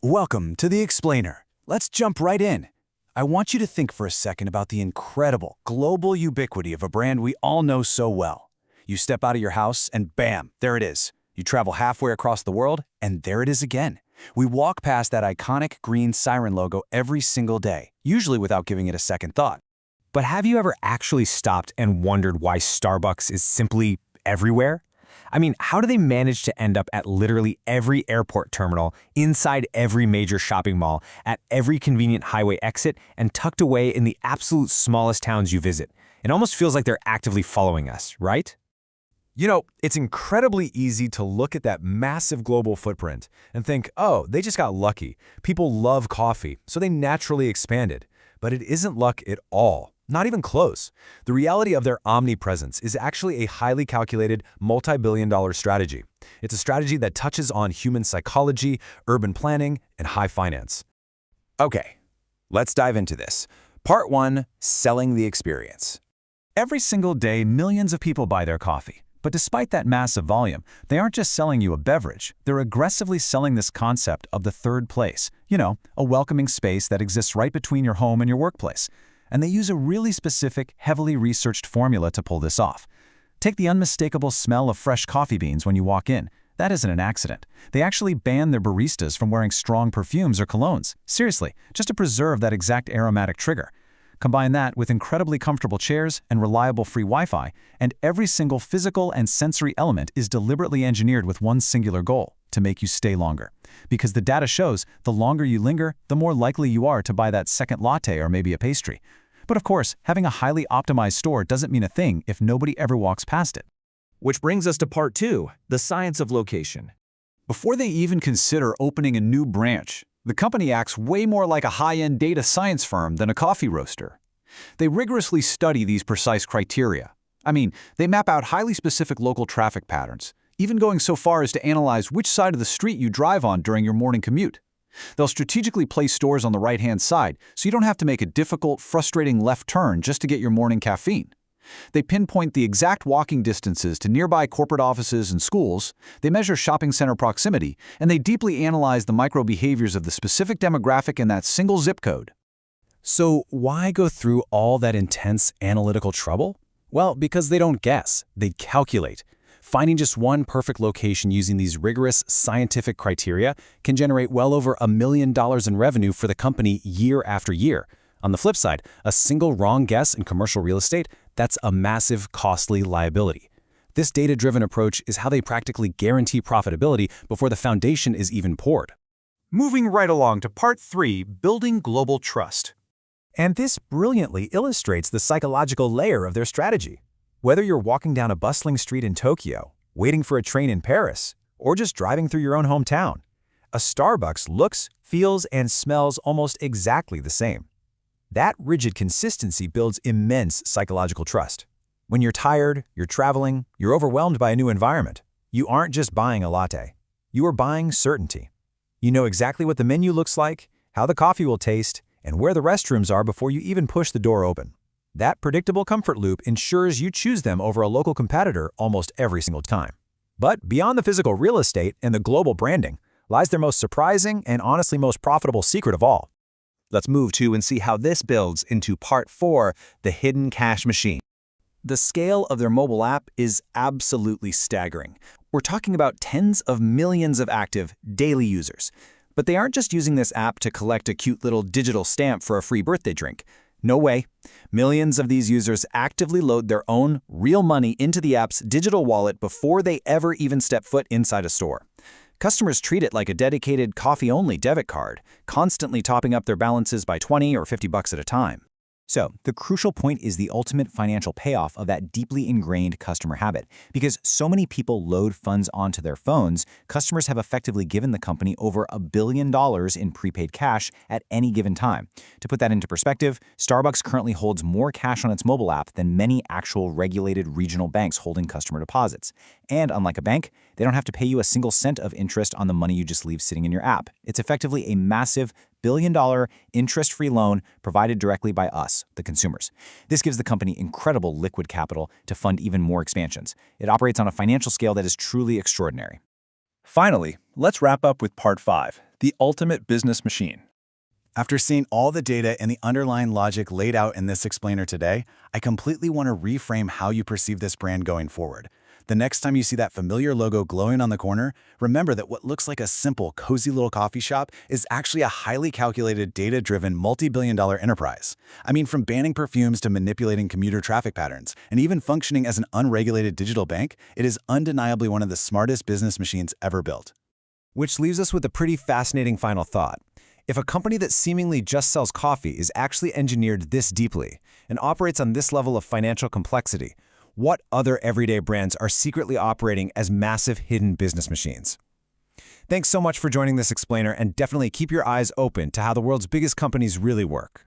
Welcome to The Explainer. Let's jump right in. I want you to think for a second about the incredible global ubiquity of a brand we all know so well. You step out of your house and bam, there it is. You travel halfway across the world and there it is again. We walk past that iconic green siren logo every single day, usually without giving it a second thought. But have you ever actually stopped and wondered why Starbucks is simply everywhere? I mean, how do they manage to end up at literally every airport terminal, inside every major shopping mall, at every convenient highway exit, and tucked away in the absolute smallest towns you visit? It almost feels like they're actively following us, right? You know, it's incredibly easy to look at that massive global footprint and think, oh, they just got lucky. People love coffee, so they naturally expanded. But it isn't luck at all. Not even close. The reality of their omnipresence is actually a highly calculated, multi-billion-dollar strategy. It's a strategy that touches on human psychology, urban planning, and high finance. Okay, let's dive into this. Part 1, selling the experience. Every single day, millions of people buy their coffee. But despite that massive volume, they aren't just selling you a beverage. They're aggressively selling this concept of the third place. You know, a welcoming space that exists right between your home and your workplace. And they use a really specific, heavily researched formula to pull this off. Take the unmistakable smell of fresh coffee beans when you walk in. That isn't an accident. They actually ban their baristas from wearing strong perfumes or colognes. Seriously, just to preserve that exact aromatic trigger. Combine that with incredibly comfortable chairs and reliable free Wi-Fi, and every single physical and sensory element is deliberately engineered with one singular goal: to make you stay longer. Because the data shows the longer you linger, the more likely you are to buy that second latte or maybe a pastry. But of course, having a highly optimized store doesn't mean a thing if nobody ever walks past it. Which brings us to part 2, the science of location. Before they even consider opening a new branch, the company acts way more like a high-end data science firm than a coffee roaster. They rigorously study these precise criteria. I mean, they map out highly specific local traffic patterns, even going so far as to analyze which side of the street you drive on during your morning commute. They'll strategically place stores on the right-hand side so you don't have to make a difficult, frustrating left turn just to get your morning caffeine. They pinpoint the exact walking distances to nearby corporate offices and schools, they measure shopping center proximity, and they deeply analyze the micro-behaviors of the specific demographic in that single zip code. So why go through all that intense analytical trouble? Well, because they don't guess, they calculate. Finding just one perfect location using these rigorous scientific criteria can generate well over $1 million in revenue for the company year after year. On the flip side, a single wrong guess in commercial real estate, that's a massive, costly liability. This data-driven approach is how they practically guarantee profitability before the foundation is even poured. Moving right along to part 3, building global trust. And this brilliantly illustrates the psychological layer of their strategy. Whether you're walking down a bustling street in Tokyo, waiting for a train in Paris, or just driving through your own hometown, a Starbucks looks, feels, and smells almost exactly the same. That rigid consistency builds immense psychological trust. When you're tired, you're traveling, you're overwhelmed by a new environment, you aren't just buying a latte. You are buying certainty. You know exactly what the menu looks like, how the coffee will taste, and where the restrooms are before you even push the door open. That predictable comfort loop ensures you choose them over a local competitor almost every single time. But beyond the physical real estate and the global branding lies their most surprising and honestly most profitable secret of all. Let's move to and see how this builds into part 4, the hidden cash machine. The scale of their mobile app is absolutely staggering. We're talking about tens of millions of active daily users. But they aren't just using this app to collect a cute little digital stamp for a free birthday drink. No way. Millions of these users actively load their own real money into the app's digital wallet before they ever even step foot inside a store. Customers treat it like a dedicated coffee-only debit card, constantly topping up their balances by $20 or $50 at a time. So, the crucial point is the ultimate financial payoff of that deeply ingrained customer habit. Because so many people load funds onto their phones, customers have effectively given the company over $1 billion in prepaid cash at any given time. To put that into perspective, Starbucks currently holds more cash on its mobile app than many actual regulated regional banks holding customer deposits. And unlike a bank, they don't have to pay you a single cent of interest on the money you just leave sitting in your app. It's effectively a massive billion-dollar interest-free loan provided directly by us, the consumers. This gives the company incredible liquid capital to fund even more expansions. It operates on a financial scale that is truly extraordinary. Finally, let's wrap up with part 5, the ultimate business machine. After seeing all the data and the underlying logic laid out in this explainer today, I completely want to reframe how you perceive this brand going forward. The next time you see that familiar logo glowing on the corner, remember that what looks like a simple, cozy little coffee shop is actually a highly calculated, data-driven, multi-billion-dollar enterprise. I mean, from banning perfumes to manipulating commuter traffic patterns, and even functioning as an unregulated digital bank, it is undeniably one of the smartest business machines ever built. Which leaves us with a pretty fascinating final thought. If a company that seemingly just sells coffee is actually engineered this deeply and operates on this level of financial complexity, what other everyday brands are secretly operating as massive hidden business machines? Thanks so much for joining this explainer, and definitely keep your eyes open to how the world's biggest companies really work.